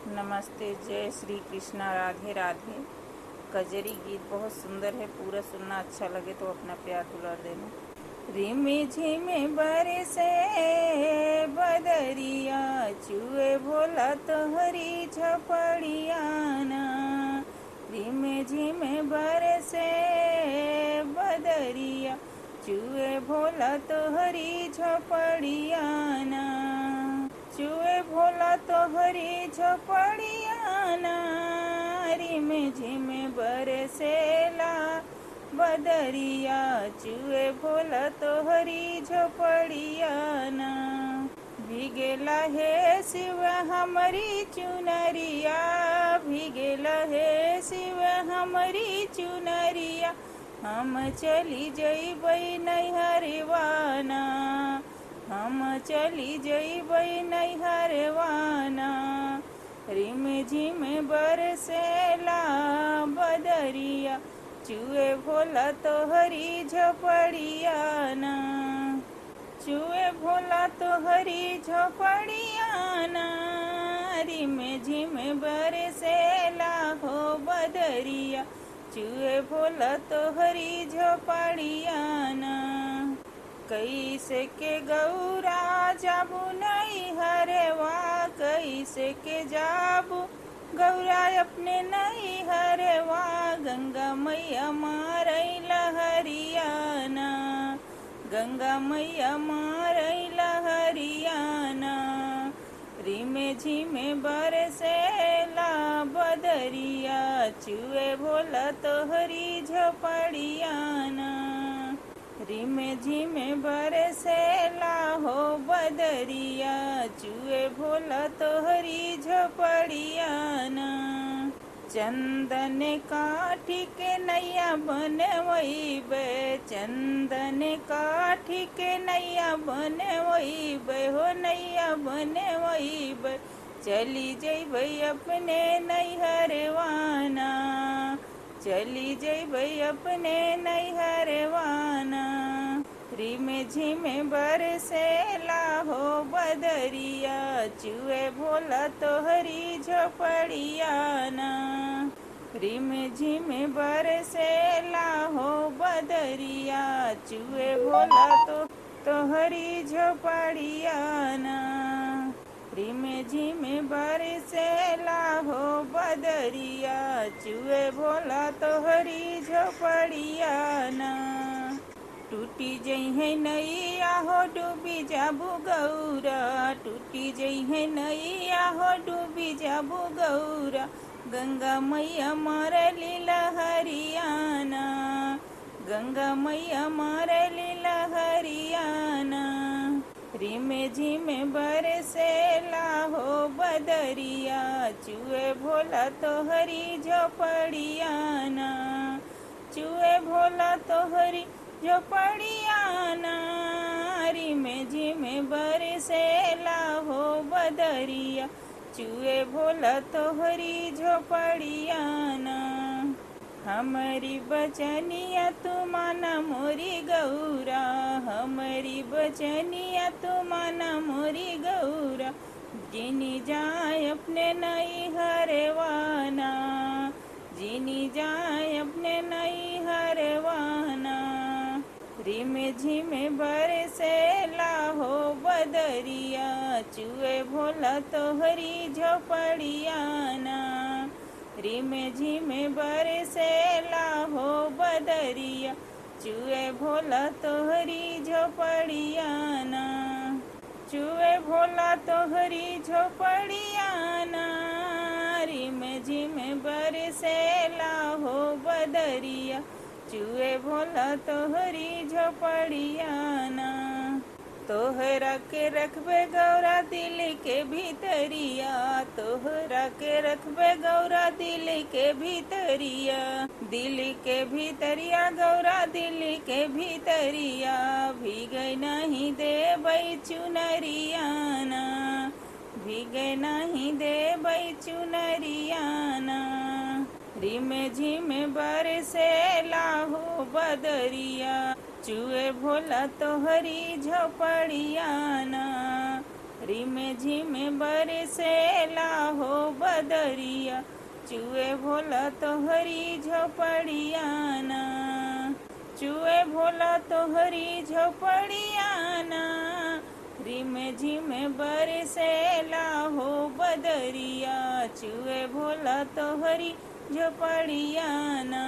नमस्ते, जय श्री कृष्णा, राधे राधे। कजरी गीत बहुत सुंदर है, पूरा सुनना। अच्छा लगे तो अपना प्यार दुलार देना। रिमि झिमि बरसे बदरिया, चुए भोला तोहरी झपड़ियाना। रिमि झिमि बरसे बदरिया, चुए भोला तोहरी झपड़ियाना। चुए भोला तोहरी झपड़ियाना। रिमि झिमि बरसेला बदरिया, चुए भोला तोहरी झपड़ियाना। भीगेला हे शिव हमरी चुनरिया, भीगेला हे शिव हमरी चुनरिया। हम चली जइबै नैहरवाना, हम चली जइबै नैहरवाना। रिमि झिमि बरसेला बदरिया, चुए भोला तोहरी झपड़ियाना। चुए भोला तोहरी झपड़ियाना। रिमि झिमि बरसेला हो बदरिया, चुए भोला तोहरी झपड़ियाना। कैसे के गौरा जाबू नैहरवा, कैसे के जाबू गौरा अपने नैहरवा। गंगा मैया मारै लहरियाना, गंगा मैया मारै लहरियाना। रिमि झिमि बरसेला बदरिया, चुए भोला तोहरी झपड़ियाना। रिमि झिमि बरसेला हो बदरिया, चुए भोला तोहरी झपड़ियाना। चंदन काठी के नैया बनवैबे, चंदन काठी के नैया बनवैबे हो, नैया बनवैबे। चली जइबै अपने नैहरवाना, चली जइबै अपने नैहरवाना। रिमि झिमि बरसेला हो बदरिया, चुए भोला तोहरी झपड़ियाना। रिमि झिमि बरसेला हो बदरिया, चुए भोला तोहरी झपड़ियाना। रिमि झिमि बरसेला हो बदरिया, चुए भोला तोहरी झपड़ियाना। टूटी जइहे नैया हो, डूबी जाबू गौरा, टूटी जइहे नैया हो, डूबी जाबू गौरा। गंगा मैया मारली लहरियाना, गंगा मैया मारली लहरियाना। रिमि झिमि बरसेला हो बदरिया, चुए भोला तोहरी झपड़ियाना। चुए भोला तोहरी झपड़ियाना। रिमि झिमि बरसेला हो बदरिया, चुए भोला तोहरी झपड़ियाना। हमारी बचनिया तू माना मोरी गौरा, हमारी बचनिया तू माना मोरी गौरा। जिनी जाए अपने नैहरवाना, जिनी जाए अपने नैहरवाना। रिमि झिमि बरसेला हो बदरिया, चुए भोला तोहरी झपड़ियाना। रिमि झिमि बरसेला हो बदरिया, चुए भोला तोहरी झपड़ियाना। चुए भोला तोहरी झपड़ियाना। रिमि झिमि बरसेला हो बदरिया, चुए भोला तोहरी झपड़ियाना। तोहरा के रखबे गौरा दिल के भीतरिया, तोहरा के रखबे गौरा दिल के भीतरिया। दिल के भीतरिया गौरा, दिल के भीतरिया। भीगे नहीं देबै चुनरियाना, भीगे नहीं देबै चुनरियाना। रिमि झिमि बरसेला हो बदरिया, चुए भोला तोहरी झपड़ियाना। रिमि झिमि बरसेला हो हो बदरिया, चुए भोला तोहरी झोपड़ियाना, चुए भोला तोहरी झोपड़ियाना, रिम झिम बरसेला हो बदरिया, चुए भोला तोहरी झोपड़ियाना।